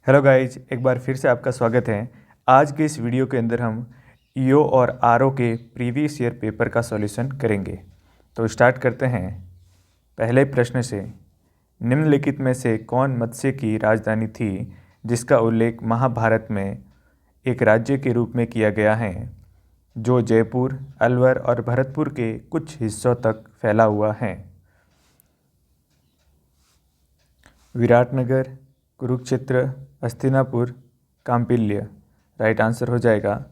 Hello guys, एक बार फिर से आपका स्वागत है। आज के इस वीडियो के अंदर हम ईओ और आरओ के प्रीवियस ईयर पेपर का सॉल्यूशन करेंगे। तो स्टार्ट करते हैं पहले प्रश्न से। निम्नलिखित में से कौन मत्स्य की राजधानी थी जिसका उल्लेख महाभारत में एक राज्य के रूप में किया गया है जो जयपुर, अलवर और भरतपुर के कुछ हिस्सों तक फैला हुआ है? विराटनगर, कुरुक्षेत्र, हस्तिनापुर, कांपिल्य। राइट आंसर हो जाएगा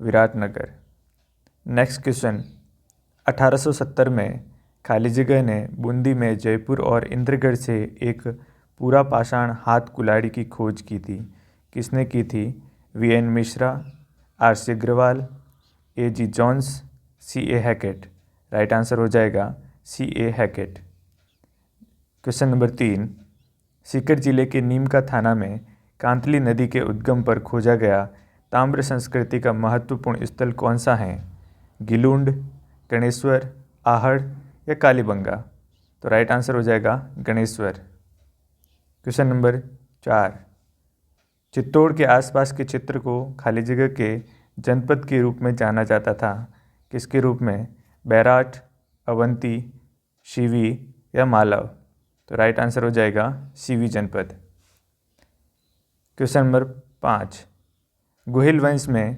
विराटनगर। Next question. 1870 में खाली जगह ने बूंदी में जयपुर और इंद्रगढ़ से एक पूरा पाषाण हाथ कुल्हाड़ी की खोज की थी। किसने की थी? VN Mishra, RC Agarwal, AG Johns, CA Hackett. Right answer हो जाएगा CA Hackett. Question number 3। Sikar जिले के नीमका थाना में कांतली नदी के उद्गम पर खोजा गया ताम्र संस्कृति का महत्वपूर्ण स्थल कौन सा है? गिलुंड, गणेश्वर, आहड़ या कालीबंगा? तो राइट आंसर हो जाएगा गणेश्वर। Question number 4। चित्तौड़ के आसपास के क्षेत्र को खाली जगह के जनपद के रूप में जाना जाता था। किसके रूप में? बैराट, अवंती, शिवी या मालव? तो राइट आंसर हो जाएगा सीवी जनपद। Question number 5। गुहिल वंश में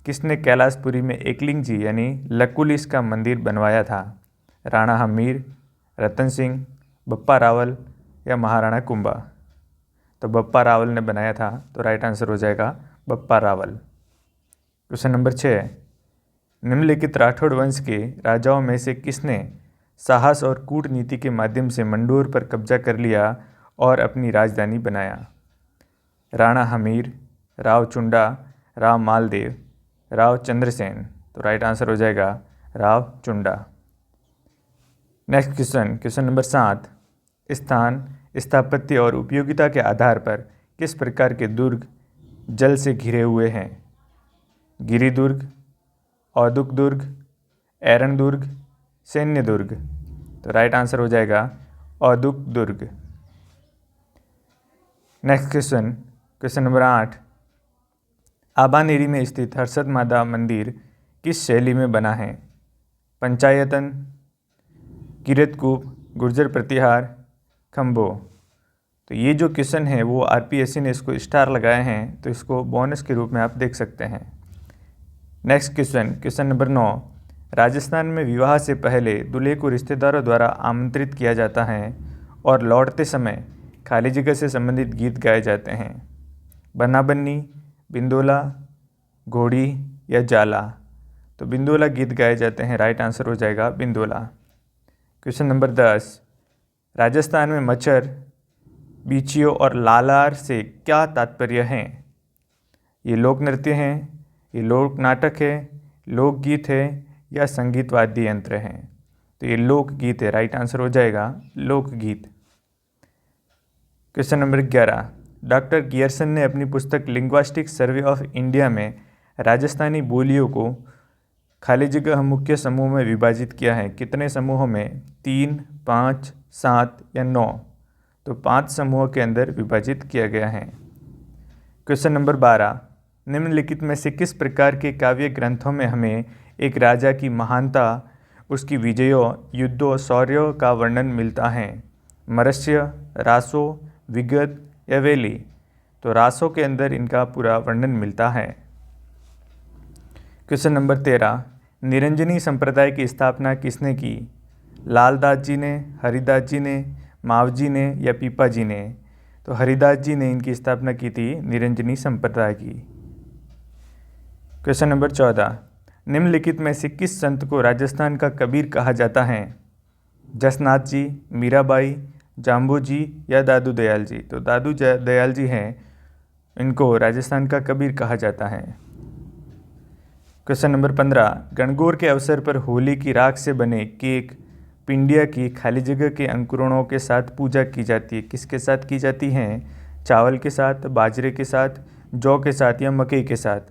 किसने कैलाशपुरी में एकलिंग जी यानी लकुलिस का मंदिर बनवाया था? राणा हमीर, रतन सिंह, बप्पा रावल या महाराणा कुंभा? तो बप्पा रावल ने बनाया था, तो राइट आंसर हो जाएगा बप्पा रावल। Question number 6। निम्नलिखित राठौड़ वंश के राजाओं में से किसने साहस और कूटनीति के माध्यम से मंडोर पर कब्जा कर लिया और अपनी राजधानी बनाया? राणा हमीर, राव चुंडा, राव मालदेव, राव चंद्रसेन? तो राइट आंसर हो जाएगा Rao Chunda. Next question number 7। स्थान, स्थापत्य और उपयोगिता के आधार पर किस प्रकार के दुर्ग जल से घिरे हुए हैं? गिरिदुर्ग, औदुक दुर्ग, एरन दुर्ग, सैन्य दुर्ग? तो राइट आंसर हो जाएगा औदुक दुर्ग। Next question number 8। आबानेरी में स्थित हर्षद माता मंदिर किस शैली में बना है? पंचायतन, किरतकूप, गुर्जर प्रतिहार, खंबो? तो ये जो क्वेश्चन है वो आरपीएससी ने इसको स्टार लगाए हैं, तो इसको बोनस के रूप में आप देख सकते हैं। Next question number 9। राजस्थान में विवाह से पहले दूल्हे को रिश्तेदारों द्वारा आमंत्रित किया जाता है और लौटते समय खाली जगह से संबंधित गीत गाए जाते हैं। बन्ना-बन्नी, बिंदोला, घोड़ी या जाला? तो बिंदोला गीत गाए जाते हैं। राइट आंसर हो जाएगा बिंदोला। Question number 10। राजस्थान में मच्छर, बीचियों और लालार से क्या तात्पर्य है? ये लोक नृत्य हैं, ये लोक नाटक है, लोकगीत है या संगीत वाद्य यंत्र हैं? तो ये लोकगीत है। राइट आंसर हो जाएगा लोकगीत। Question number 11। डॉक्टर गियर्सन ने अपनी पुस्तक लिंग्विस्टिक सर्वे ऑफ इंडिया में राजस्थानी बोलियों को खाली जगह मुख्य समूह में विभाजित किया है। कितने समूहों में? 3, 5, 7 या 9? तो 5 समूहों के अंदर विभाजित किया गया है। Question number 12। निम्नलिखित में से किस प्रकार के काव्य ग्रंथों में हमें एक राजा की महानता, उसकी विजयों, युद्धों, शौर्यों का वर्णन मिलता है? मरस्य, रासो, विगत या वेली? तो रासो के अंदर इनका पूरा वर्णन मिलता है। Question number 13। निरंजनी संप्रदाय की स्थापना किसने की? लालदास जी ने, हरिदास जी ने, मावजी ने या पीपा जी ने? तो हरिदास जी ने इनकी स्थापना की थी, निरंजनी संप्रदाय की। Question number 14। निम्नलिखित में से किस संत को राजस्थान का कबीर कहा जाता है? जसनाथ जी, मीराबाई, जाम्बू जी या दादू दयाल जी? तो दादू दयाल जी हैं, इनको राजस्थान का कबीर कहा जाता है। Question number 15। गणगौर के अवसर पर होली की राख से बने केक, पिंडिया की खाली जगह के अंकुरणों के साथ पूजा की जाती है। किसके साथ की जाती हैं? चावल के साथ, बाजरे के साथ, जौ के साथ या मकई के साथ?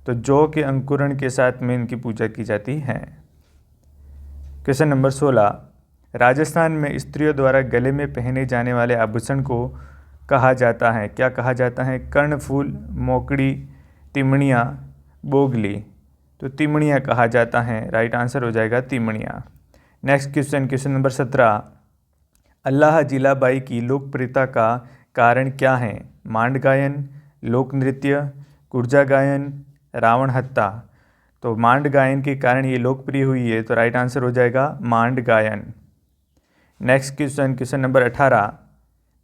तो जौ के अंकुरण के साथ में इनकी पूजा की जाती है। Question number 16। राजस्थान में स्त्रियों द्वारा गले में पहने जाने वाले आभूषण को कहा जाता है? क्या कहा जाता है? कर्णफूल, मोकड़ी, तिमणिया, बोगली। तो तिमणिया कहा जाता है। राइट आंसर हो जाएगा तिमणिया। Next question, question number 17। Allah Jilabai की लोकप्रियता का कारण क्या है? मांड गायन, लोक नृत्य, कुर्जा गायन, रावण हत्ता। तो मांड गायन के कारण ये लोकप्रिय हुई है, तो राइट आंसर हो जाएगा मांड गायन। Next question, question number 18।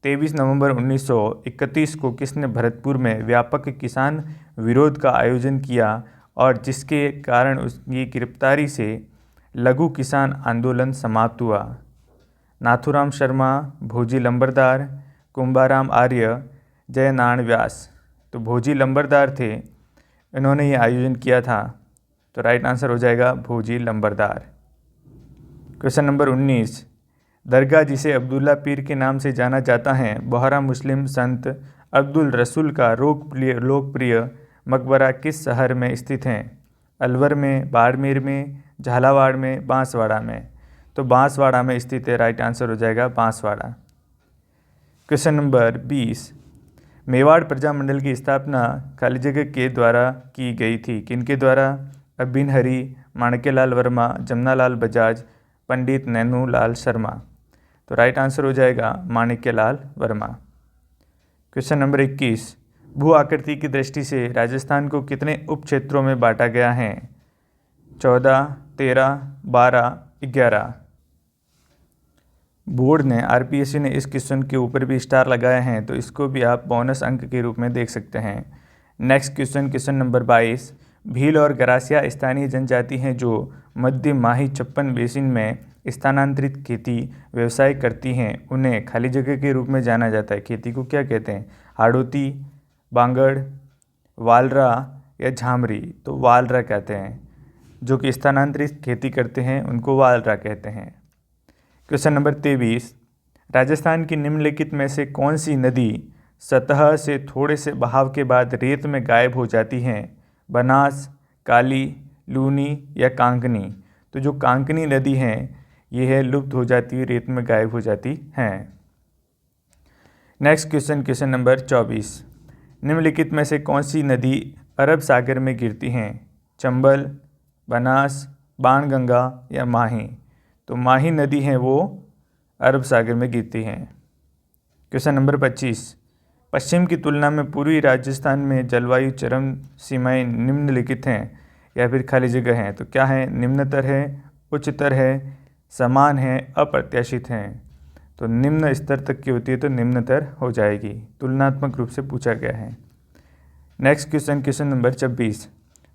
23 नवंबर 1931 को किसने भरतपुर में व्यापक किसान विरोध का आयोजन किया और जिसके कारण उसकी गिरफ्तारी से लघु किसान आंदोलन समाप्त हुआ? नाथूराम शर्मा, भोजी लंबरदार, कुंभाराम आर्य, जयनारायण व्यास। तो भोजी लंबरदार थे, इन्होंने ये आयोजन किया था। तो राइट आंसर हो जाएगा भोजी लंबरदार। Question number 19। दरगाह जिसे अब्दुल्ला पीर के नाम से जाना जाता है, बोहरा मुस्लिम संत अब्दुल रसूल का लोकप्रिय मकबरा किस शहर में स्थित है? अलवर में, बाड़मेर में, झालावाड़ में, बांसवाड़ा में। तो बांसवाड़ा में स्थित है। राइट आंसर हो जाएगा बांसवाड़ा। Question number 20। मेवाड़ प्रजामंडल की स्थापना खाली जगह के द्वारा की गई थी? किनके द्वारा? अबिन हरी, माणक्यलाल वर्मा, जमनालाल बजाज, पंडित नैनूलाल शर्मा। तो राइट आंसर हो जाएगा माणक्यलाल वर्मा। Question number 21। भू आकृति की दृष्टि से राजस्थान को कितने उप क्षेत्रों में बांटा गया है? 14, 13, 12, 11। बोर्ड ने, आरपीएससी ने इस क्वेश्चन के ऊपर भी स्टार लगाए हैं, तो इसको भी आप बोनस अंक के रूप में देख सकते हैं। Next question, question number 22। Bhil और गरासिया स्थानीय जनजाति हैं जो मध्य माही छप्पन बेसिन में स्थानांतरित खेती व्यवसाय करती हैं। उन्हें खाली जगह के रूप में जाना जाता है। खेती को क्या कहते हैं? हाड़ोती, बांगड़, वालरा या झामरी। तो वालरा कहते हैं। जो कि स्थानांतरित खेती करते हैं उनको वालरा कहते हैं। Question number 23। राजस्थान की निम्नलिखित में से कौन सी नदी सतह से थोड़े से बहाव के बाद रेत में गायब हो जाती हैं? बनास, काली, लूनी या कांकनी। तो जो कांकनी नदी है ये है लुप्त हो जाती है, रेत में गायब हो जाती हैं। Next question, question number 24। निम्नलिखित में से कौन सी नदी अरब सागर में गिरती हैं? चंबल, बनास, बाणगंगा या माही। तो माही नदी है वो अरब सागर में गिरती हैं। Question number 25। पश्चिम की तुलना में पूर्वी राजस्थान में जलवायु चरम सीमाएं निम्नलिखित हैं या फिर खाली जगह हैं? तो क्या है? निम्नतर है, उच्चतर है, समान है, अप्रत्याशित हैं। तो निम्न स्तर तक की होती है तो निम्नतर हो जाएगी। तुलनात्मक रूप से पूछा गया है। Next question, question number 26।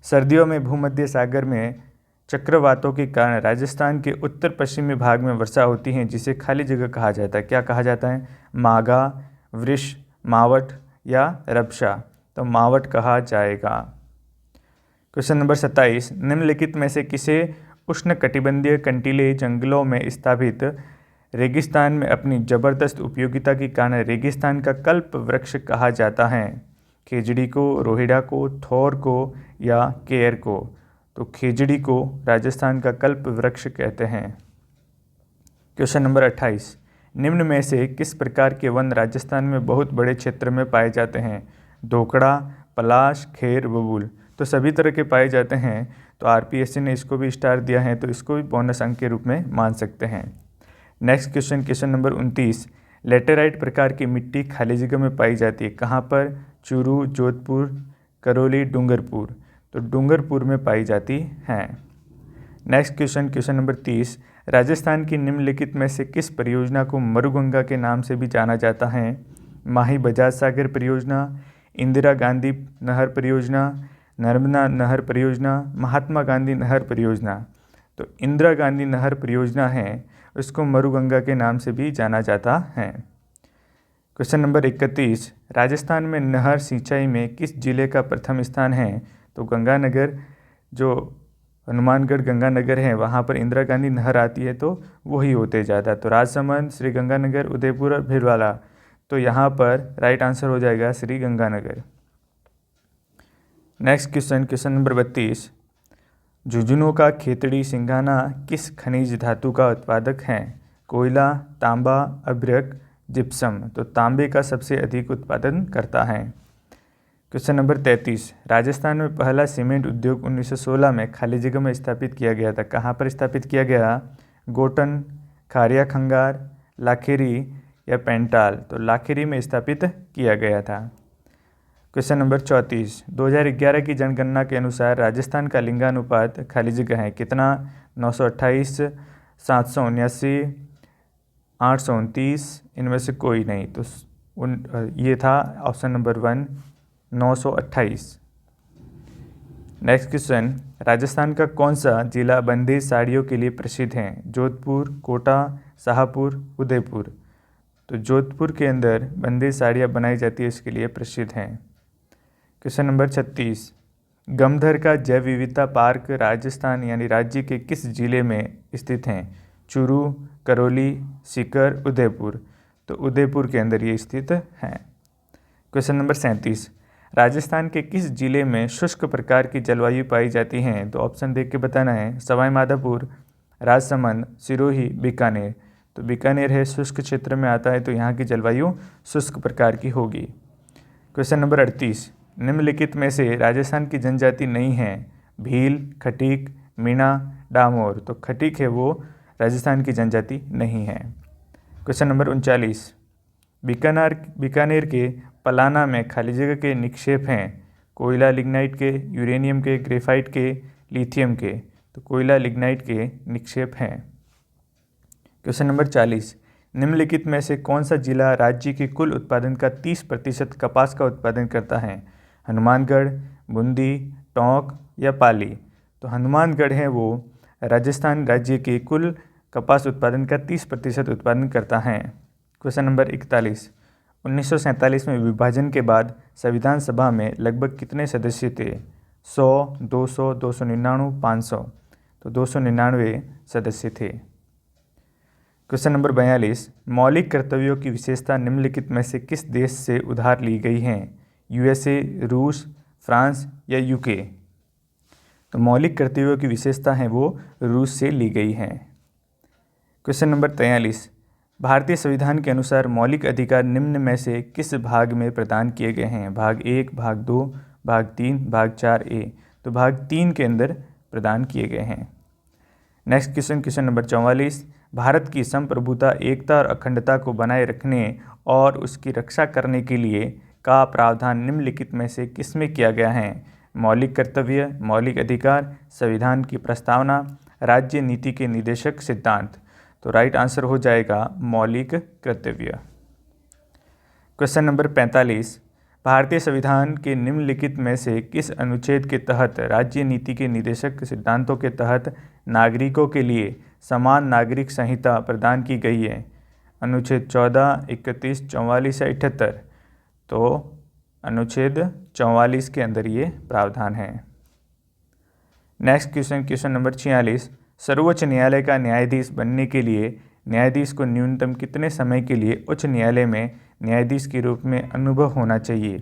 सर्दियों में भूमध्य सागर में चक्रवातों के कारण राजस्थान के उत्तर पश्चिमी भाग में वर्षा होती है जिसे खाली जगह कहा जाता है। क्या कहा जाता है? मागा, वृष, मावट या रबशा। तो मावट कहा जाएगा। Question number 27। निम्नलिखित में से किसे उष्णकटिबंधीय कंटीले जंगलों में स्थापित रेगिस्तान में अपनी जबरदस्त उपयोगिता के कारण रेगिस्तान का कल्प वृक्ष कहा जाता है? खेजड़ी को, रोहिड़ा को, थौर को या केयर को। तो खेजड़ी को राजस्थान का कल्प वृक्ष कहते हैं। Question number 28। निम्न में से किस प्रकार के वन राजस्थान में बहुत बड़े क्षेत्र में पाए जाते हैं? धोकड़ा, पलाश, खेर, बबूल। तो सभी तरह के पाए जाते हैं। तो आरपीएससी ने इसको भी स्टार दिया है, तो इसको भी बोनस अंक के रूप में मान सकते हैं। Next question, question number 29। Laterite प्रकार की मिट्टी खाली जगह में पाई जाती है। कहाँ पर? चूरू, जोधपुर, करौली, डूंगरपुर। तो डूंगरपुर में पाई जाती हैं। Next question, question number 30। Rajasthan की निम्नलिखित में से किस परियोजना को मरुगंगा के नाम से भी जाना जाता है? माही बजाज सागर परियोजना, इंदिरा गांधी नहर परियोजना, नर्मदा नहर परियोजना, महात्मा गांधी नहर परियोजना। तो इंदिरा गांधी नहर परियोजना है, उसको मरुगंगा के नाम से भी जाना जाता है। Question number 31। राजस्थान में नहर सिंचाई में किस जिले का प्रथम स्थान है? तो गंगानगर, जो हनुमानगढ़ गंगानगर है वहाँ पर इंदिरा गांधी नहर आती है, तो वही होते ज़्यादा। तो राजसमंद, श्री गंगानगर, उदयपुर और भीलवाड़ा। तो यहाँ पर राइट आंसर हो जाएगा Shri Ganganagar. Next question, question number 32। Jhunjhunu का खेतड़ी सिंघाना किस खनिज धातु का उत्पादक है? कोयला, तांबा, अभ्रक, जिप्सम, तो तांबे का सबसे अधिक उत्पादन करता है। क्वेश्चन नंबर 33, राजस्थान में पहला सीमेंट उद्योग 1916 में खाली जगह में स्थापित किया गया था। कहाँ पर स्थापित किया गया? गोटन, खारिया खंगार, लाखेरी या पेंटाल, तो लाखेरी में स्थापित किया गया था। क्वेश्चन नंबर 34, 2011 की जनगणना के अनुसार राजस्थान का लिंगानुपात खाली जगह है कितना? 928, 779, 829, इनमें से कोई नहीं, तो ये था option number 1, 928। Next question, Rajasthan का कौन सा जिला बंदेज साड़ियों के लिए प्रसिद्ध है? जोधपुर, कोटा, शाहपुर, उदयपुर, तो जोधपुर के अंदर बंदेज साड़ियाँ बनाई जाती है, इसके लिए प्रसिद्ध हैं। क्वेश्चन नंबर 36, गमधर का जैव विविधता पार्क राजस्थान यानी राज्य के किस जिले में स्थित हैं? चूरू, करौली, सीकर, उदयपुर, तो उदयपुर के अंदर ये स्थित हैं। क्वेश्चन नंबर 37, राजस्थान के किस जिले में शुष्क प्रकार की जलवायु पाई जाती है? तो ऑप्शन देख के बताना है। सवाई माधोपुर, राजसमंद, सिरोही, बीकानेर, तो बीकानेर है शुष्क क्षेत्र में आता है, तो यहाँ की जलवायु शुष्क प्रकार की होगी। क्वेश्चन नंबर 38, निम्नलिखित में से राजस्थान की जनजाति नहीं है? भील, खटीक, मीणा, डामोर, तो खटीक है वो राजस्थान की जनजाति नहीं है। क्वेश्चन नंबर 39, बीकानेर के पलाना में खाली जगह के निक्षेप हैं? कोयला लिग्नाइट के, यूरेनियम के, ग्रेफाइट के, लिथियम के, तो कोयला लिग्नाइट के निक्षेप हैं। क्वेश्चन नंबर 40, निम्नलिखित में से कौन सा जिला राज्य के कुल उत्पादन का 30% कपास का उत्पादन करता है? हनुमानगढ़, बूंदी, टोंक या पाली, तो हनुमानगढ़ है वो राजस्थान राज्य के कुल कपास उत्पादन का 30% उत्पादन करता है। क्वेश्चन नंबर 41, 1947 में विभाजन के बाद संविधान सभा में लगभग कितने सदस्य थे? 100, 200, 299, 500, तो 299 सदस्य थे। क्वेश्चन नंबर 42, मौलिक कर्तव्यों की विशेषता निम्नलिखित में से किस देश से उधार ली गई हैं? यूएसए, रूस, फ्रांस या यूके, तो मौलिक कर्तव्यों की विशेषता है वो रूस से ली गई हैं। क्वेश्चन नंबर 43, भारतीय संविधान के अनुसार मौलिक अधिकार निम्न में से किस भाग में प्रदान किए गए हैं? भाग 1, भाग 2, भाग 3, भाग 4A, तो भाग 3 के अंदर प्रदान किए गए हैं। Next question, question number 44, Bharat की संप्रभुता, एकता और अखंडता को बनाए रखने और उसकी रक्षा करने के लिए का प्रावधान निम्नलिखित में से किसमें किया गया है? मौलिक कर्तव्य, मौलिक अधिकार, संविधान की प्रस्तावना, राज्य नीति के निदेशक सिद्धांत, तो राइट आंसर हो जाएगा मौलिक कर्तव्य। क्वेश्चन नंबर 45, भारतीय संविधान के निम्नलिखित में से किस अनुच्छेद के तहत राज्य नीति के निदेशक सिद्धांतों के तहत नागरिकों के लिए समान नागरिक संहिता प्रदान की गई है? अनुच्छेद 14, 31, 44 या 78, तो अनुच्छेद 44 के अंदर ये प्रावधान है। नेक्स्ट क्वेश्चन, क्वेश्चन नंबर 46, सर्वोच्च न्यायालय का न्यायाधीश बनने के लिए न्यायाधीश को न्यूनतम कितने समय के लिए उच्च न्यायालय में न्यायाधीश के रूप में अनुभव होना चाहिए?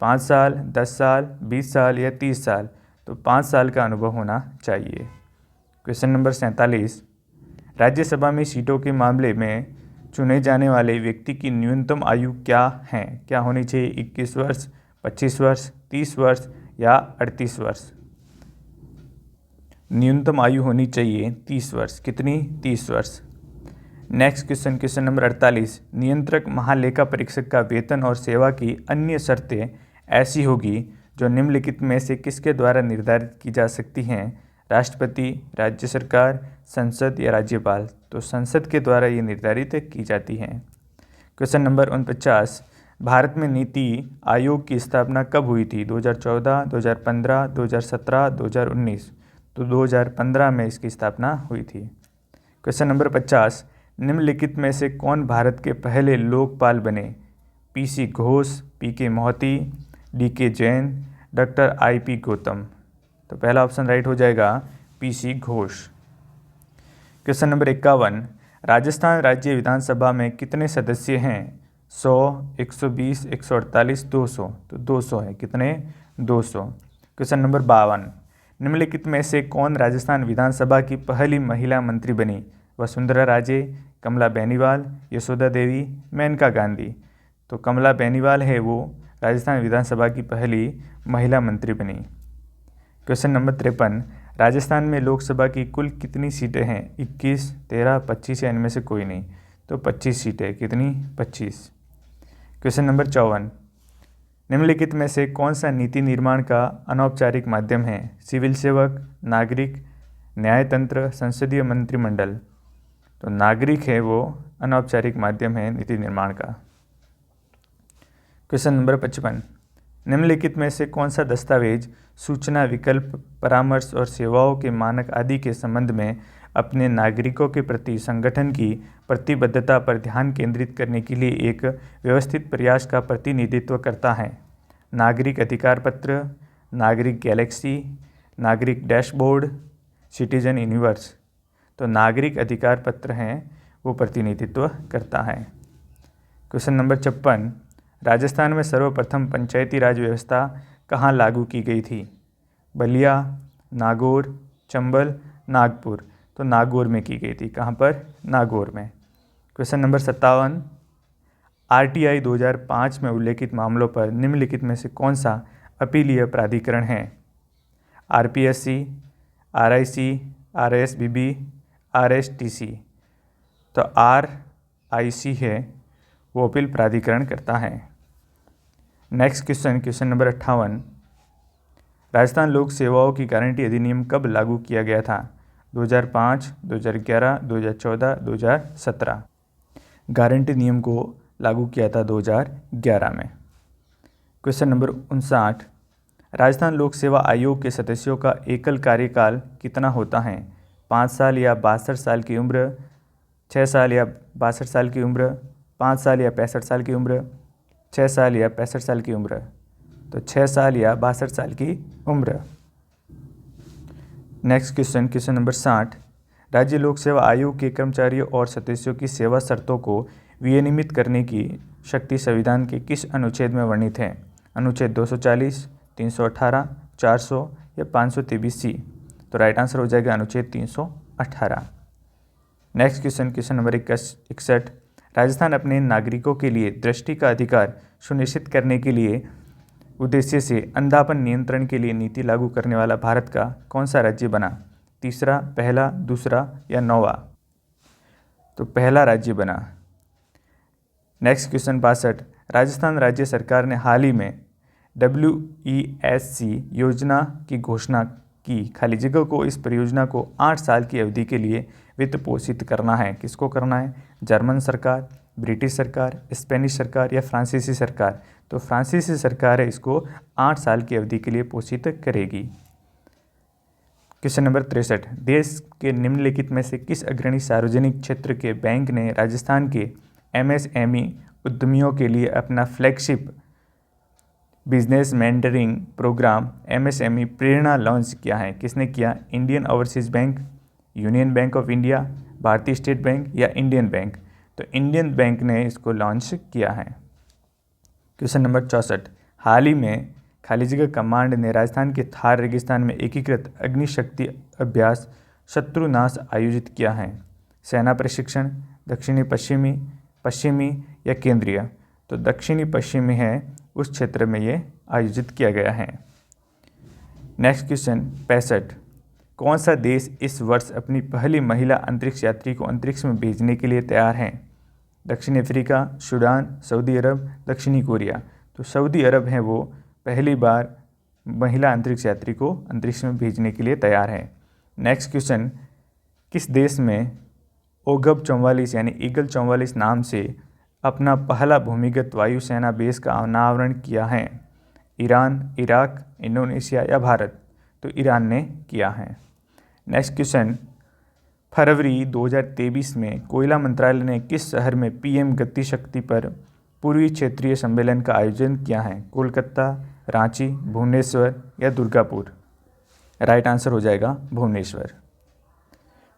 5 साल, 10 साल, 20 साल या 30 साल, तो 5 साल का अनुभव होना चाहिए। क्वेश्चन नंबर 47, राज्यसभा में सीटों के मामले में चुने जाने वाले व्यक्ति की न्यूनतम आयु क्या है? क्या होनी चाहिए? 21 वर्ष, 25 वर्ष, 30 वर्ष या 38 वर्ष? न्यूनतम आयु होनी चाहिए 30 वर्ष। कितनी? 30 वर्ष। नेक्स्ट क्वेश्चन, क्वेश्चन नंबर 48, नियंत्रक महालेखा परीक्षक का वेतन और सेवा की अन्य शर्तें ऐसी होगी जो निम्नलिखित में से किसके द्वारा निर्धारित की जा सकती हैं? राष्ट्रपति, राज्य सरकार, संसद या राज्यपाल, तो संसद के द्वारा ये निर्धारित की जाती हैं। क्वेश्चन नंबर 49, भारत में नीति आयोग की स्थापना कब हुई थी? 2014, 2015, 2017, 2019, तो 2015 में इसकी स्थापना हुई थी। क्वेश्चन नंबर 50, निम्नलिखित में से कौन भारत के पहले लोकपाल बने? PC Ghosh, PK Mohanty, DK Jain, doctor IP Gautam, तो पहला ऑप्शन राइट हो जाएगा PC Ghosh. Question number 51, Rajasthan राज्य विधानसभा में कितने सदस्य हैं? 100, 120, 148, 200, तो 200 है। कितने? 200। क्वेश्चन नंबर 52, निम्नलिखित में से कौन राजस्थान विधानसभा की पहली महिला मंत्री बनी? वसुंधरा राजे, कमला बेनीवाल, यशोदा देवी, मेनका गांधी। तो कमला बेनीवाल है वो राजस्थान विधानसभा की पहली महिला मंत्री बनी। क्वेश्चन नंबर 53, राजस्थान में लोकसभा की कुल कितनी सीटें हैं? 21, 13, 25 या इनमें से कोई नहीं। तो 25 सीटें। कितनी? 25। क्वेश्चन नंबर 54, निम्नलिखित में से कौन सा नीति निर्माण का अनौपचारिक माध्यम है? सिविल सेवक, नागरिक, न्यायतंत्र, संसदीय मंत्रिमंडल। तो नागरिक है वो अनौपचारिक माध्यम है नीति निर्माण का। क्वेश्चन नंबर 55, निम्नलिखित में से कौन सा दस्तावेज सूचना, विकल्प, परामर्श और सेवाओं के मानक आदि के संबंध में अपने नागरिकों के प्रति संगठन की प्रतिबद्धता पर ध्यान केंद्रित करने के लिए एक व्यवस्थित प्रयास का प्रतिनिधित्व करता है? नागरिक अधिकार पत्र, नागरिक गैलेक्सी, नागरिक डैशबोर्ड, सिटीजन यूनिवर्स। तो नागरिक अधिकार पत्र हैं वो प्रतिनिधित्व करता है। क्वेश्चन नंबर 56, राजस्थान में सर्वप्रथम पंचायती राज व्यवस्था कहाँ लागू की गई थी? बलिया, नागौर, चंबल, नागपुर। तो नागौर में की गई थी। कहाँ पर? नागौर में। क्वेश्चन नंबर 57, आरटीआई 2005 में उल्लेखित मामलों पर निम्नलिखित में से कौन सा अपीलीय प्राधिकरण है? RPSC, RIC, RSBB, RSTC. तो आरआईसी है वो अपील प्राधिकरण करता है। Next question, question number 58, Rajasthan लोक सेवाओं की गारंटी अधिनियम कब लागू किया गया था? 2005, 2011, 2014, 2017। गारंटी नियम को लागू किया था 2011 में। क्वेश्चन नंबर 59, राजस्थान लोक सेवा आयोग के सदस्यों का एकल कार्यकाल कितना होता है? 5 साल या 62 साल की उम्र, 6 साल या 62 साल की उम्र, 5 साल या 65 साल की उम्र, 6 साल या 65 साल की उम्र। तो 6 साल या 62 साल की उम्र। नेक्स्ट क्वेश्चन, क्वेश्चन नंबर 60, राज्य लोक सेवा आयोग के कर्मचारियों और सदस्यों की सेवा शर्तों को विनियमित करने की शक्ति संविधान के किस अनुच्छेद में वर्णित है? अनुच्छेद 240, 318, 400 या 523C। तो राइट आंसर हो जाएगा अनुच्छेद 318। Next question, question number 61, Rajasthan अपने नागरिकों के लिए दृष्टि का अधिकार सुनिश्चित करने के लिए उद्देश्य से अंधापन नियंत्रण के लिए नीति लागू करने वाला भारत का कौन सा राज्य बना? तीसरा, पहला, दूसरा या नौवा? तो पहला राज्य बना। नेक्स्ट क्वेश्चन 62, राजस्थान राज्य सरकार ने हाल ही में WESC योजना की घोषणा की। खाली जगह को इस परियोजना को 8 साल की अवधि के लिए वित्त पोषित करना है। किसको करना है? जर्मन सरकार, ब्रिटिश सरकार, स्पेनिश सरकार या फ्रांसीसी सरकार? तो फ्रांसीसी सरकार है इसको 8 साल की अवधि के लिए पोषित करेगी। क्वेश्चन नंबर 63, देश के निम्नलिखित में से किस अग्रणी सार्वजनिक क्षेत्र के बैंक ने राजस्थान के MSME उद्यमियों के लिए अपना flagship business mentoring program MSME Prerna launch किया है? किसने किया? Indian Overseas Bank, Union Bank of India, Bharatiya State Bank या इंडियन बैंक? तो इंडियन बैंक ने इसको लॉन्च किया है। क्वेश्चन नंबर 64, हाल ही में खाली जगह कमांड ने राजस्थान के थार रेगिस्तान में एकीकृत अग्निशक्ति अभ्यास शत्रुनाश आयोजित किया है? सेना प्रशिक्षण, दक्षिणी पश्चिमी, पश्चिमी या केंद्रीय? तो दक्षिणी पश्चिमी है उस क्षेत्र में ये आयोजित किया गया है। नेक्स्ट क्वेश्चन 65, कौन सा देश इस वर्ष अपनी पहली महिला अंतरिक्ष यात्री को अंतरिक्ष में भेजने के लिए तैयार है? दक्षिण अफ्रीका, सूडान, सऊदी अरब, दक्षिणी कोरिया? तो सऊदी अरब है वो पहली बार महिला अंतरिक्ष यात्री को अंतरिक्ष में भेजने के लिए तैयार है। नेक्स्ट क्वेश्चन, किस देश में ओगब 44 यानी ईगल 44 नाम से अपना पहला भूमिगत वायुसेना बेस का अनावरण किया है? ईरान, इराक, इंडोनेशिया या भारत? तो ईरान ने किया है। नेक्स्ट क्वेश्चन, फरवरी 2023 में कोयला मंत्रालय ने किस शहर में PM गति शक्ति पर पूर्वी क्षेत्रीय सम्मेलन का आयोजन किया है? कोलकाता, रांची, भुवनेश्वर या दुर्गापुर? राइट आंसर हो जाएगा भुवनेश्वर।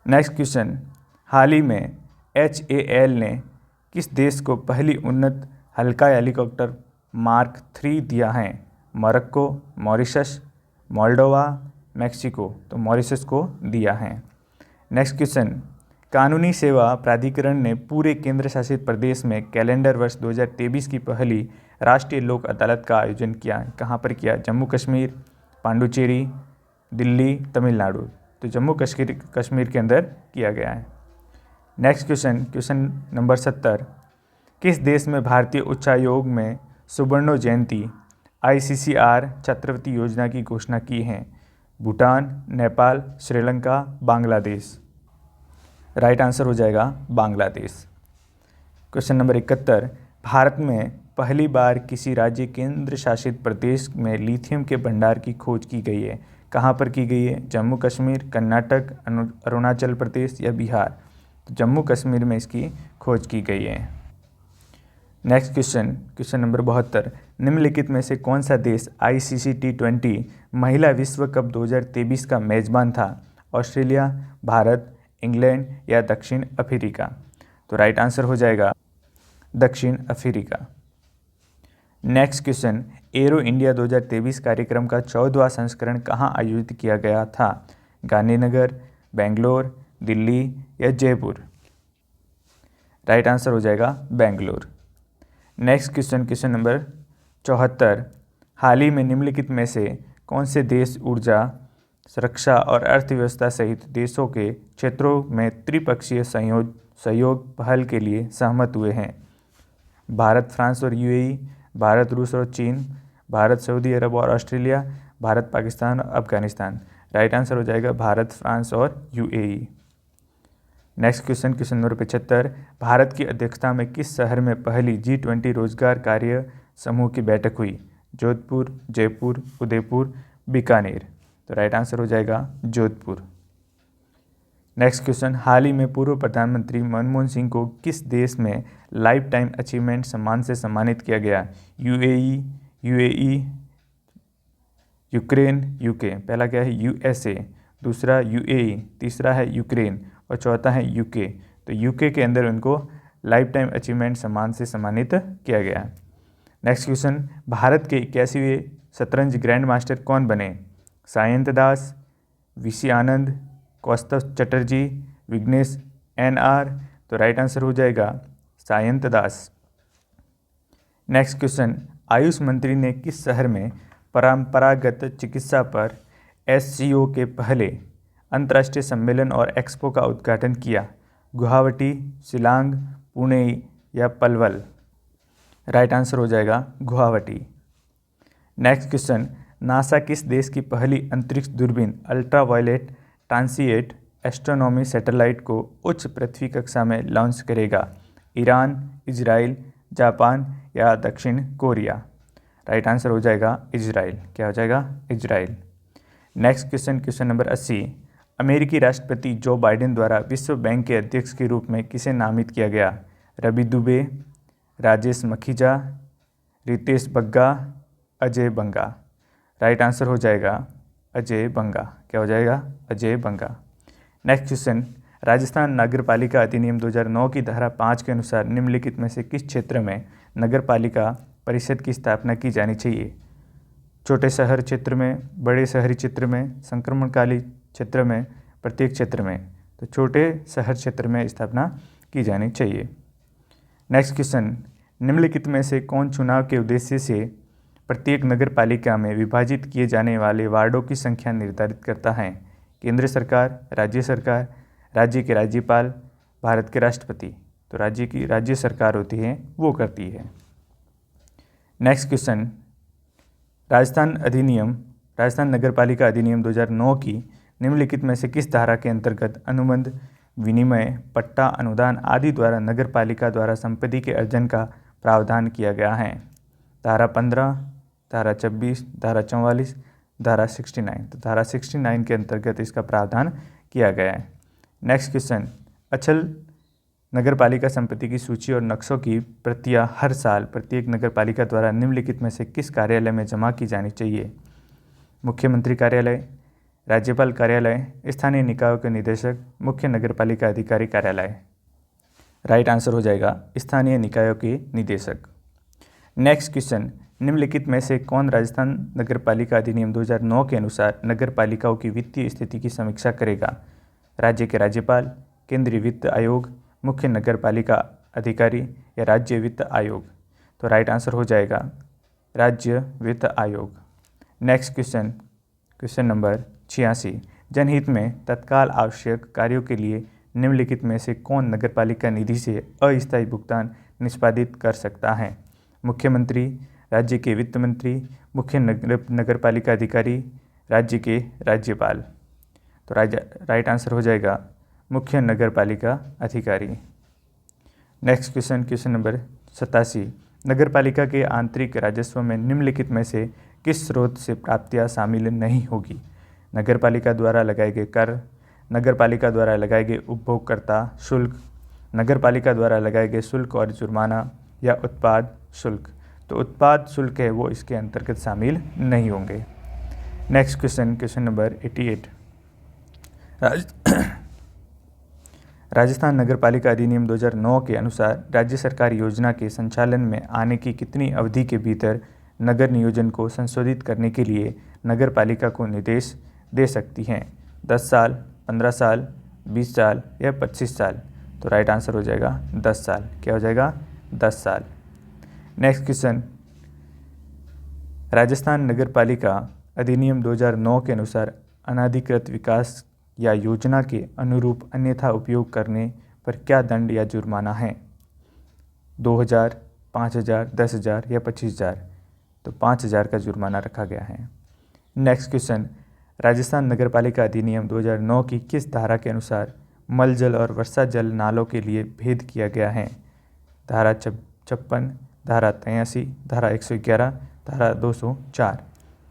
नेक्स्ट क्वेश्चन, हाल ही में HAL ने किस देश को पहली उन्नत हल्का हेलीकॉप्टर Mark 3 दिया है? Morocco, Mauritius, Moldova, Mexico? तो मॉरिशस को दिया है। नेक्स्ट क्वेश्चन, कानूनी सेवा प्राधिकरण ने पूरे केंद्र शासित प्रदेश में कैलेंडर वर्ष 2023 की पहली राष्ट्रीय लोक अदालत का आयोजन किया। कहाँ पर किया? जम्मू कश्मीर, पांडुचेरी, दिल्ली, तमिलनाडु। तो जम्मू कश्मीर के अंदर किया गया है। Next question number 70। किस देश में भारतीय उच्चायोग में सुवर्ण जयंती ICCR छात्रवृत्ति योजना की घोषणा की है? भूटान, नेपाल, श्रीलंका, बांग्लादेश। राइट आंसर हो जाएगा बांग्लादेश। Question number 71। भारत में पहली बार किसी राज्य केंद्र शासित प्रदेश में लिथियम के भंडार की खोज की गई है। कहाँ पर की गई है? जम्मू कश्मीर, कर्नाटक, अरुणाचल प्रदेश या बिहार। तो जम्मू कश्मीर में इसकी खोज की गई है। Next question number 72। निम्नलिखित में से कौन सा देश ICC T20 महिला विश्व कप 2023 का मेजबान था? ऑस्ट्रेलिया, भारत, इंग्लैंड या दक्षिण अफ्रीका। तो राइट आंसर हो जाएगा दक्षिण Africa. Next question. Arrow India 2023 कार्यक्रम का 14वां संस्करण कहाँ आयोजित किया गया था? गांधीनगर, बेंगलोर, दिल्ली या जयपुर। राइट आंसर हो जाएगा बेंगलोर। Next question number 74। हाल ही में निम्नलिखित में से कौन से देश ऊर्जा, सुरक्षा और अर्थव्यवस्था सहित देशों के क्षेत्रों में त्रिपक्षीय सहयोग पहल के लिए सहमत हुए हैं? भारत, फ्रांस और UAE, भारत, रूस और चीन, भारत, सऊदी अरब और ऑस्ट्रेलिया, भारत, पाकिस्तान और अफगानिस्तान। राइट आंसर हो जाएगा भारत, फ्रांस और UAE। Next question number 75। Bharat की अध्यक्षता में किस शहर में पहली G20 रोजगार कार्य समूह की बैठक हुई? जोधपुर, जयपुर, उदयपुर, बीकानेर। तो राइट आंसर हो जाएगा जोधपुर। Next question. हाल ही में पूर्व प्रधानमंत्री मनमोहन सिंह को किस देश में लाइफ टाइम अचीवमेंट सम्मान से सम्मानित किया गया? UAE, Ukraine, UK। पहला क्या है? USA, दूसरा UAE, तीसरा है यूक्रेन और चौथा है UK। तो UK के अंदर उनको लाइफ टाइम अचीवमेंट सम्मान से सम्मानित किया गया। Next question. भारत के 81वें शतरंज ग्रैंड मास्टर कौन बने? Sayantan Das, VC Anand, Kaustav Chatterjee, Vignesh NR। तो राइट आंसर हो जाएगा सायंत दास। Next question. आयुष मंत्री ने किस शहर में परंपरागत चिकित्सा पर SCO के पहले अंतर्राष्ट्रीय सम्मेलन और एक्सपो का उद्घाटन किया? गुवाहाटी, शिलांग, पुणे या पलवल। राइट आंसर हो जाएगा गुवाहाटी। Next question. नासा किस देश की पहली अंतरिक्ष दूरबीन अल्ट्रावायलेट ट्रांसिएट एस्ट्रोनॉमी सैटेलाइट को उच्च पृथ्वी कक्षा में लॉन्च करेगा? ईरान, इजराइल, जापान या दक्षिण कोरिया। राइट आंसर हो जाएगा इजराइल। क्या हो जाएगा? इजराइल। Next question number 80। अमेरिकी राष्ट्रपति जो बाइडेन द्वारा विश्व बैंक के अध्यक्ष के रूप में किसे नामित किया गया? रवि दुबे, राजेश मखीजा, रितेश बग्गा, अजय बंगा। राइट आंसर हो जाएगा अजय बंगा। क्या हो जाएगा? अजय बंगा। Next question. राजस्थान नगरपालिका अधिनियम 2009 की धारा 5 के अनुसार निम्नलिखित में से किस क्षेत्र में नगरपालिका परिषद की स्थापना की जानी चाहिए? छोटे शहर क्षेत्र में, बड़े शहरी क्षेत्र में, संक्रमणकाली क्षेत्र में, प्रत्येक क्षेत्र में। तो छोटे शहर क्षेत्र में स्थापना की जानी चाहिए। Next question. निम्नलिखित में से कौन चुनाव के उद्देश्य से प्रत्येक नगर पालिका में विभाजित किए जाने वाले वार्डों की संख्या निर्धारित करता है? केंद्र सरकार, राज्य सरकार, राज्य के राज्यपाल, भारत के राष्ट्रपति। तो राज्य सरकार होती है वो करती है। Next question. राजस्थान नगरपालिका अधिनियम 2009 की निम्नलिखित में से किस धारा के अंतर्गत अनुबंध, विनिमय, पट्टा, अनुदान आदि द्वारा नगरपालिका द्वारा संपत्ति के अर्जन का प्रावधान किया गया है? धारा 15, धारा 26, धारा 44, धारा 69। तो धारा 69 के अंतर्गत इसका प्रावधान किया गया है। Next question. अचल नगरपालिका संपत्ति की सूची और नक्शों की प्रतियां हर साल प्रत्येक नगरपालिका द्वारा निम्नलिखित में से किस कार्यालय में जमा की जानी चाहिए? मुख्यमंत्री कार्यालय, राज्यपाल कार्यालय, स्थानीय निकायों के निदेशक, मुख्य नगरपालिका अधिकारी कार्यालय। राइट आंसर हो जाएगा स्थानीय निकायों के निदेशक। Next question. निम्नलिखित में से कौन राजस्थान नगरपालिका अधिनियम 2009 के अनुसार नगरपालिकाओं की वित्तीय स्थिति की समीक्षा करेगा? राज्य के राज्यपाल, केंद्रीय वित्त आयोग, मुख्य नगर पालिका अधिकारी या राज्य वित्त आयोग? तो राइट आंसर हो जाएगा राज्य वित्त आयोग। Next question, question number 86। जनहित में तत्काल आवश्यक कार्यों के लिए निम्नलिखित में से कौन नगरपालिका निधि से अस्थायी भुगतान निष्पादित कर सकता है? मुख्यमंत्री, राज्य के वित्त मंत्री, मुख्य नगरपालिका अधिकारी, राज्य के राज्यपाल? तो राइट आंसर हो जाएगा मुख्य नगरपालिका अधिकारी। Next question, question number 87। नगरपालिका के आंतरिक राजस्व में निम्नलिखित में से किस स्रोत से प्राप्तियां शामिल नहीं होगी? नगरपालिका द्वारा लगाए गए कर, नगरपालिका द्वारा लगाए गए उपभोक्ता शुल्क, नगरपालिका द्वारा लगाए गए शुल्क और जुर्माना, या उत्पाद शुल्क? तो उत्पाद शुल्क है वो इसके अंतर्गत शामिल नहीं होंगे। Next question, question number 88। Rajasthan नगरपालिका अधिनियम 2009 के अनुसार राज्य सरकार योजना के संचालन में आने की कितनी अवधि के भीतर नगर नियोजन को संशोधित करने के लिए नगरपालिका को निर्देश दे सकती हैं? 10 साल, 15 साल, 20 साल या 25 साल? तो राइट आंसर हो जाएगा 10 साल। क्या हो जाएगा? 10 साल। नेक्स्ट क्वेश्चन, राजस्थान नगरपालिका अधिनियम 2009 के अनुसार अनाधिकृत विकास या योजना के अनुरूप अन्यथा उपयोग करने पर क्या दंड या जुर्माना है? 2000, 5000, 10,000 या 25,000? तो 5,000 का जुर्माना रखा गया है। नेक्स्ट क्वेश्चन, राजस्थान नगरपालिका अधिनियम 2009 की किस धारा के अनुसार मल जल और वर्षा जल नालों के लिए भेद किया गया है? धारा 56, धारा 83, धारा 111, धारा 204?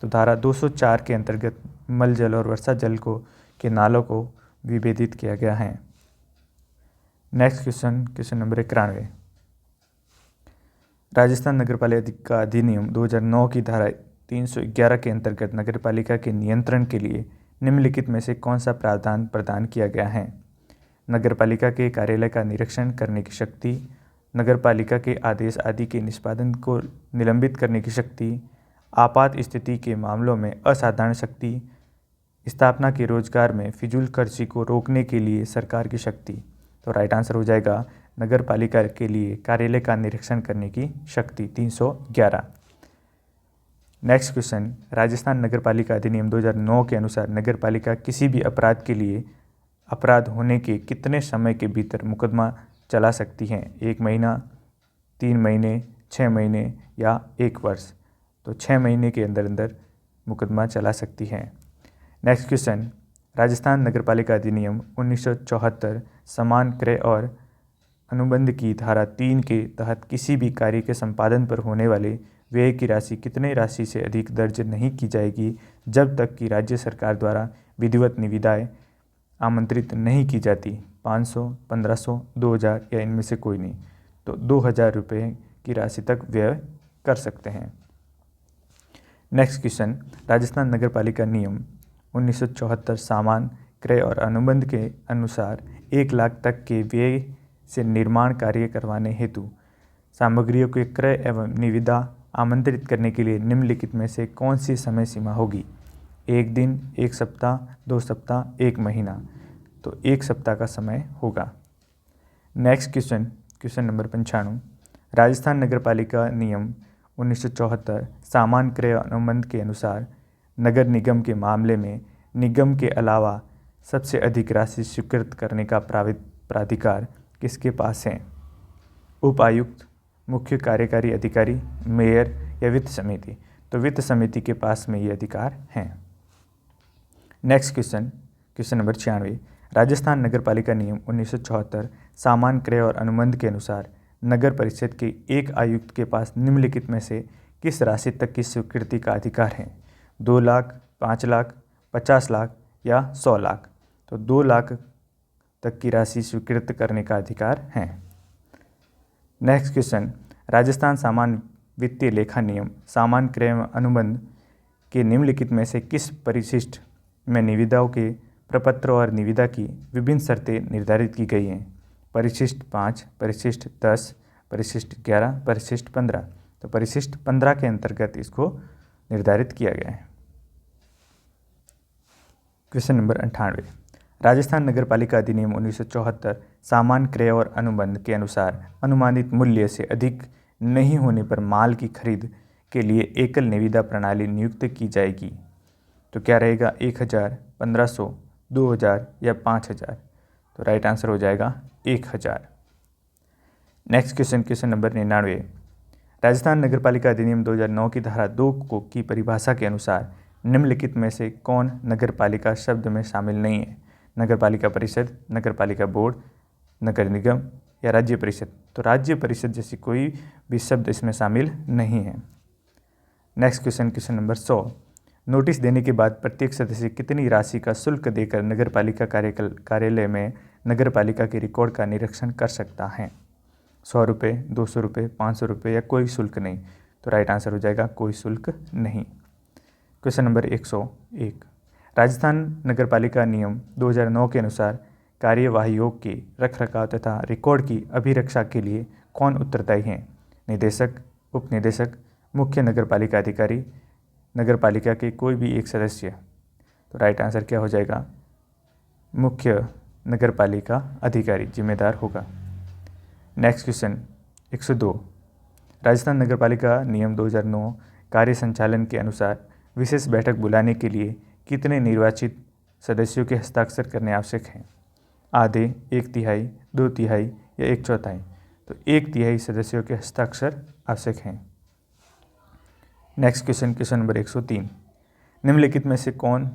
तो धारा 204 के अंतर्गत मल जल और वर्षा जल के नालों को विभेदित किया गया है। Next question, question number 91। Rajasthan नगरपालिका अधिनियम 2009 की धारा 311 के अंतर्गत नगरपालिका के नियंत्रण के लिए निम्नलिखित में से कौन सा प्रावधान प्रदान किया गया है? नगरपालिका के कार्यालय का निरीक्षण करने की शक्ति, नगरपालिका के आदेश आदि के निष्पादन को निलंबित करने की शक्ति, आपात स्थिति के मामलों में असाधारण शक्ति, स्थापना के रोजगार में फिजूल खर्ची को रोकने के लिए सरकार की शक्ति? तो राइट आंसर हो जाएगा नगरपालिका के लिए कार्यालय का निरीक्षण करने की शक्ति 311। नेक्स्ट क्वेश्चन, राजस्थान नगरपालिका अधिनियम 2009 के अनुसार नगरपालिका किसी भी अपराध के लिए अपराध होने के कितने समय के भीतर मुकदमा चला सकती है? 1 महीना, 3 महीने, 6 महीने या 1 वर्ष? तो 6 महीने के अंदर अंदर मुकदमा चला सकती है। नेक्स्ट क्वेश्चन, राजस्थान नगरपालिका अधिनियम 1974 समान क्रय और अनुबंध की धारा 3 के तहत किसी भी कार्य के संपादन पर होने वाले व्यय की राशि कितने राशि से अधिक दर्ज नहीं की जाएगी जब तक कि राज्य सरकार द्वारा विधिवत निविदाएं आमंत्रित नहीं की जाती? 500, 1500, 2000 या इनमें से कोई नहीं? तो 2000 रुपये की राशि तक व्यय कर सकते हैं। नेक्स्ट क्वेश्चन, राजस्थान नगरपालिका नियम 1974 सामान क्रय और अनुबंध के अनुसार 1 लाख तक के व्यय से निर्माण कार्य करवाने हेतु सामग्रियों के क्रय एवं निविदा आमंत्रित करने के लिए निम्नलिखित में से कौन सी समय सीमा होगी? 1 दिन, 1 सप्ताह, 2 सप्ताह, 1 महीना? तो 1 सप्ताह का समय होगा। Next question, question number 95। Rajasthan नगरपालिका नियम 1974 सामान क्रय अनुबंध के अनुसार नगर निगम के मामले में निगम के अलावा सबसे अधिक राशि स्वीकृत करने का प्राधिकार किसके पास है? उपायुक्त, मुख्य कार्यकारी अधिकारी, मेयर या वित्त समिति? तो वित्त समिति के पास में ये अधिकार हैं। Next question, question number 96। Rajasthan नगरपालिका नियम 1974 सामान क्रय और अनुबंध के अनुसार नगर परिषद के एक आयुक्त के पास निम्नलिखित में से किस राशि तक की स्वीकृति का अधिकार है? 2 लाख, 5 लाख, 50 लाख या 100 लाख? तो 2 लाख तक की राशि स्वीकृत करने का अधिकार है। नेक्स्ट क्वेश्चन, राजस्थान सामान्य वित्तीय लेखा नियम सामान क्रय अनुबंध के निम्नलिखित में से किस परिशिष्ट में निविदाओं के प्रपत्र और निविदा की विभिन्न शर्तें निर्धारित की गई हैं? परिशिष्ट 5, परिशिष्ट 10, परिशिष्ट 11, परिशिष्ट 15? तो परिशिष्ट 15 के अंतर्गत इसको निर्धारित किया गया है। Question number 98। राजस्थान नगरपालिका अधिनियम 1974 सामान्य क्रय और अनुबंध के अनुसार अनुमानित मूल्य से अधिक नहीं होने पर माल की खरीद के लिए एकल निविदा प्रणाली नियुक्त की जाएगी। तो क्या रहेगा, 1000, 1500, 2000 या 5000। तो राइट आंसर हो जाएगा 1000। Next question, question number 99। Rajasthan नगरपालिका अधिनियम 2009 की धारा 2 को की परिभाषा के अनुसार निम्नलिखित में से कौन नगरपालिका शब्द में शामिल नहीं है? नगरपालिका परिषद, नगरपालिका बोर्ड, नगर निगम या राज्य परिषद। तो राज्य परिषद जैसी कोई भी शब्द इसमें शामिल नहीं है। Next question, question number 100। Notice देने के बाद प्रत्येक सदस्य कितनी राशि का शुल्क देकर नगरपालिका कार्यालय में नगरपालिका के रिकॉर्ड का निरीक्षण कर सकता है? 100 रुपये, 200 रुपये, 500 रुपये या कोई शुल्क नहीं। तो राइट आंसर हो जाएगा कोई शुल्क नहीं। Question number 101। राजस्थान नगरपालिका नियम 2009 के अनुसार कार्यवाहियों के रखरखाव तथा रिकॉर्ड की अभिरक्षा के लिए कौन उत्तरदायी हैं? निदेशक, उपनिदेशक, मुख्य नगरपालिका अधिकारी, नगरपालिका के कोई भी एक सदस्य। तो राइट आंसर क्या हो जाएगा? मुख्य नगरपालिका अधिकारी जिम्मेदार होगा। Next question 102। राजस्थान नगरपालिका नियम 2009 कार्य संचालन के अनुसार विशेष बैठक बुलाने के लिए कितने निर्वाचित सदस्यों के हस्ताक्षर करने आवश्यक हैं? आधे, 1/3, 2/3 या 1/4। तो 1/3 सदस्यों के हस्ताक्षर आवश्यक हैं। Next question, question number 103। निम्नलिखित में से कौन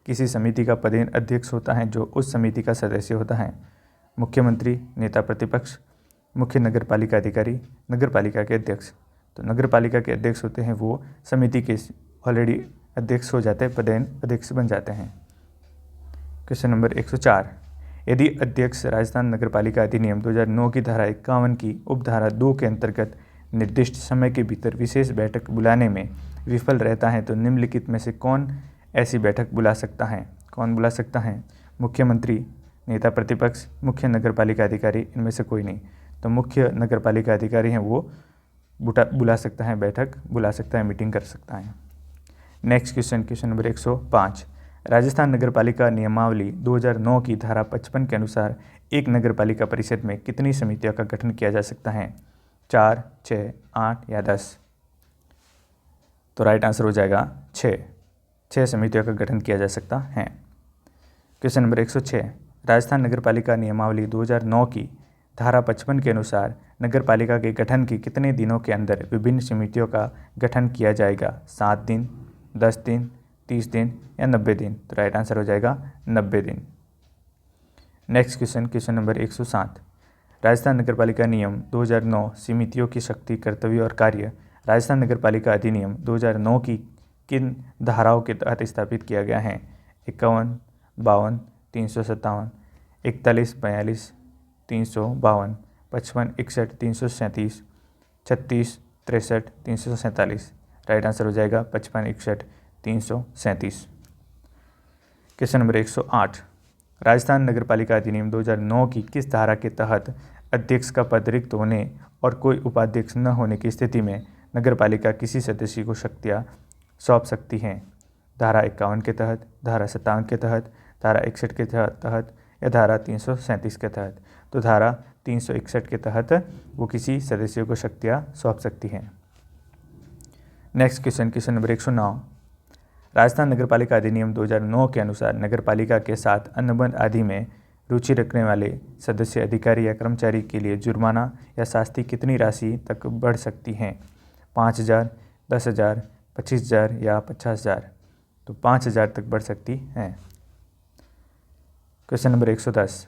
किसी समिति का पदेन अध्यक्ष होता है जो उस समिति का सदस्य होता है? मुख्यमंत्री, नेता प्रतिपक्ष, मुख्य नगरपालिका अधिकारी, नगरपालिका के अध्यक्ष। तो नगरपालिका के अध्यक्ष होते हैं वो समिति के ऑलरेडी अध्यक्ष हो जाते हैं, पदेन अध्यक्ष बन जाते हैं। Question number 104। यदि अध्यक्ष राजस्थान नगरपालिका अधिनियम 2009 की धारा 51 की उपधारा 2 के अंतर्गत निर्दिष्ट समय के भीतर विशेष बैठक बुलाने में विफल रहता है तो निम्नलिखित में से कौन ऐसी बैठक बुला सकता है? कौन बुला सकता है? मुख्यमंत्री, नेता प्रतिपक्ष, मुख्य नगरपालिका अधिकारी, इनमें से कोई नहीं। तो मुख्य नगरपालिका अधिकारी हैं वो बुला सकता है, बैठक बुला सकता है, मीटिंग कर सकता है। Next question, question number 105। Rajasthan नगरपालिका नियमावली 2009 की धारा 55 के अनुसार एक नगरपालिका परिषद में कितनी समितियों का गठन किया जा सकता है? 4, 6, 8 या 10। तो राइट आंसर हो जाएगा 6 समितियों का गठन किया जा सकता है। Question number 106। राजस्थान नगरपालिका नियमावली 2009 की धारा 55 के अनुसार नगरपालिका के गठन के कितने दिनों के अंदर विभिन्न समितियों का गठन किया जाएगा? 7 दिन, 10 दिन, 30 दिन या 90 दिन। तो राइट आंसर हो जाएगा 90 दिन। Next question, question number 107। Rajasthan नगरपालिका नियम 2009 समितियों की शक्ति, कर्तव्य और कार्य राजस्थान नगरपालिका अधिनियम 2009 की किन धाराओं के तहत स्थापित किया गया है? 51, 52, 357, 41, 42, 352, 55, 61, 337, 36, 63, 347। राइट आंसर हो जाएगा 55, 61, 337। Question number 108। राजस्थान नगरपालिका अधिनियम 2009 की किस धारा के तहत अध्यक्ष का पद रिक्त होने और कोई उपाध्यक्ष न होने की स्थिति में नगरपालिका किसी सदस्य को शक्तियाँ सौंप सकती हैं? धारा 51 के तहत, धारा 57 के तहत, धारा 61 के तहत या धारा 337 के तहत। तो धारा 361 के तहत वो किसी सदस्य को शक्तियाँ सौंप सकती हैं। Next question, question number 109। Rajasthan नगरपालिका अधिनियम 2009 के अनुसार नगरपालिका के साथ अनुबंध आदि में रुचि रखने वाले सदस्य, अधिकारी या कर्मचारी के लिए जुर्माना या शास्ति कितनी राशि तक बढ़ सकती हैं? 5000, 10,000, 25,000 या 50,000। तो 5,000 तक बढ़ सकती हैं। Question number 110।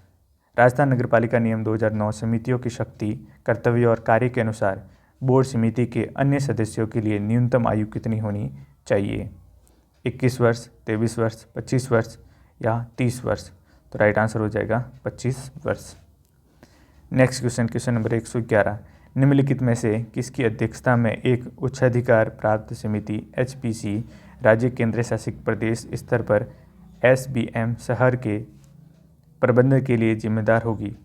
राजस्थान नगरपालिका नियम 2009 समितियों की शक्ति, कर्तव्य और कार्य के अनुसार बोर्ड समिति के अन्य सदस्यों के लिए न्यूनतम आयु कितनी होनी चाहिए? 21 वर्ष, 23 वर्ष, 25 वर्ष या 30 वर्ष। तो राइट आंसर हो जाएगा 25 वर्ष। Next question, question number 111। निम्नलिखित में से किसकी अध्यक्षता में एक उच्चाधिकार प्राप्त समिति HPC राज्य केंद्र शासित प्रदेश स्तर पर SBM शहर के प्रबंधन के लिए जिम्मेदार होगी?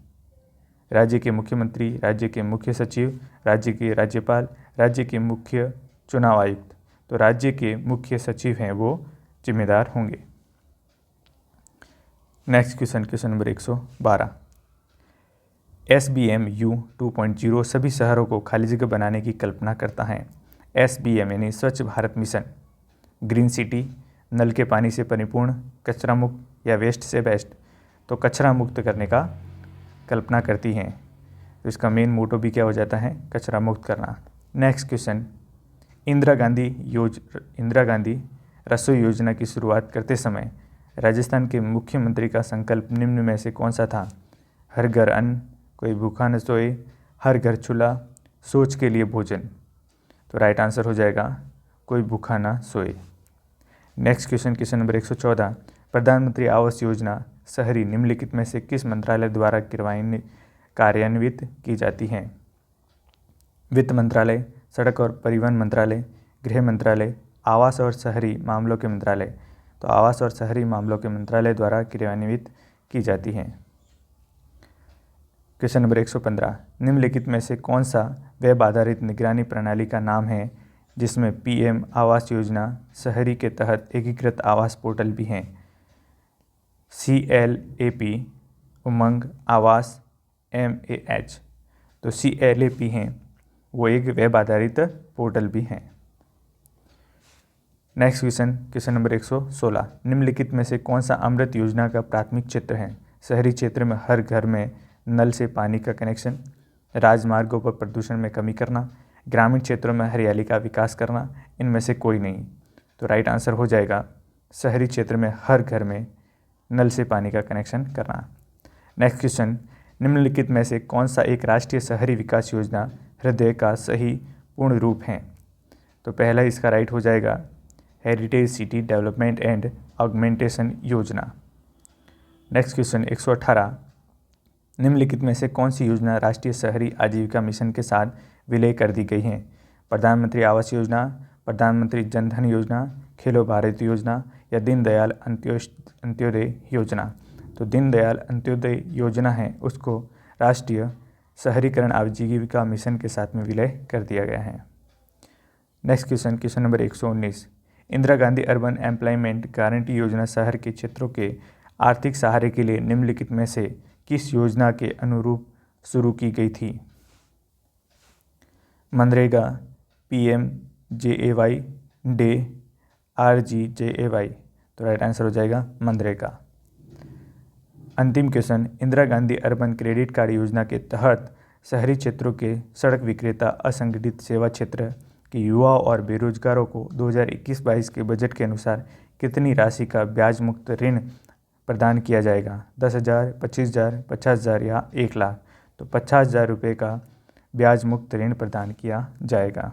राज्य के मुख्यमंत्री, राज्य के मुख्य सचिव, राज्य के राज्यपाल, राज्य के मुख्य चुनाव आयुक्त। तो राज्य के मुख्य सचिव हैं वो जिम्मेदार होंगे। Next question number 112। SBMU 2.0 सभी शहरों को खाली जगह बनाने की कल्पना करता है। SBM यानी स्वच्छ भारत मिशन, ग्रीन सिटी, नल के पानी से परिपूर्ण, कचरा मुक्त या वेस्ट से बेस्ट, तो कचरा मुक्त करने का कल्पना करती हैं। तो इसका मेन मोटो भी क्या हो जाता है, कचरा मुक्त करना। नेक्स्ट क्वेश्चन, इंदिरा गांधी रसोई योजना की शुरुआत करते समय राजस्थान के मुख्यमंत्री का संकल्प निम्न में से कौन सा था? हर घर अन्न, कोई भूखा न सोए, हर घर चूल्हा, सोच के लिए भोजन। तो राइट आंसर हो जाएगा कोई भूखा ना सोए। Next question number 114। प्रधानमंत्री आवास योजना शहरी निम्नलिखित में से किस मंत्रालय द्वारा कार्यान्वित की जाती है? वित्त मंत्रालय, सड़क और परिवहन मंत्रालय, गृह मंत्रालय, आवास और शहरी मामलों के मंत्रालय। तो आवास और शहरी मामलों के मंत्रालय द्वारा क्रियान्वित की जाती हैं। Question number 115। निम्नलिखित में से कौन सा वेब आधारित निगरानी प्रणाली का नाम है जिसमें PM आवास योजना शहरी के तहत एकीकृत आवास पोर्टल भी हैं? CLAP, उमंग, आवास, MAH। तो CLAP हैं, वो एक वेब आधारित पोर्टल भी हैं। Next question number 116। निम्नलिखित में से कौन सा अमृत योजना का प्राथमिक क्षेत्र है? शहरी क्षेत्र में हर घर में नल से पानी का कनेक्शन, राजमार्गों पर प्रदूषण में कमी करना, ग्रामीण क्षेत्रों में हरियाली का विकास करना, इनमें से कोई नहीं। तो राइट आंसर हो जाएगा शहरी क्षेत्र में हर घर में नल से पानी का कनेक्शन करना। नेक्स्ट क्वेश्चन, निम्नलिखित में से कौन सा एक राष्ट्रीय शहरी विकास योजना हृदय का सही पूर्ण रूप है? तो पहला इसका राइट हो जाएगा heritage city development and augmentation योजना। Next question 118। निम्नलिखित में से कौन सी योजना राष्ट्रीय शहरी आजीविका मिशन के साथ विलय कर दी गई है? प्रधानमंत्री आवास योजना, प्रधानमंत्री जन धन योजना, खेलो भारत योजना या दीनदयाल अंत्योदय योजना। तो दीनदयाल अंत्योदय योजना है, उसको राष्ट्रीय शहरीकरण आजीविका मिशन के साथ में विलय कर दिया गया है। Next question number 119। Indira Gandhi urban employment guarantee योजना शहर के क्षेत्रों के आर्थिक सहारे के लिए निम्नलिखित में से किस योजना के अनुरूप शुरू की गई थी? MNREGA, PMJAY, day, RGJAY। तो राइट आंसर हो जाएगा मनरेगा। अंतिम question, Indira Gandhi urban credit card योजना के तहत शहरी क्षेत्रों के सड़क विक्रेता, असंगठित सेवा क्षेत्र के युवाओं और बेरोजगारों को 2021-22 के बजट के अनुसार कितनी राशि का ब्याज मुक्त ऋण प्रदान किया जाएगा? 10,000, 25,000, 50,000 या 1 लाख। तो 50,000 रुपये का ब्याज मुक्त ऋण प्रदान किया जाएगा।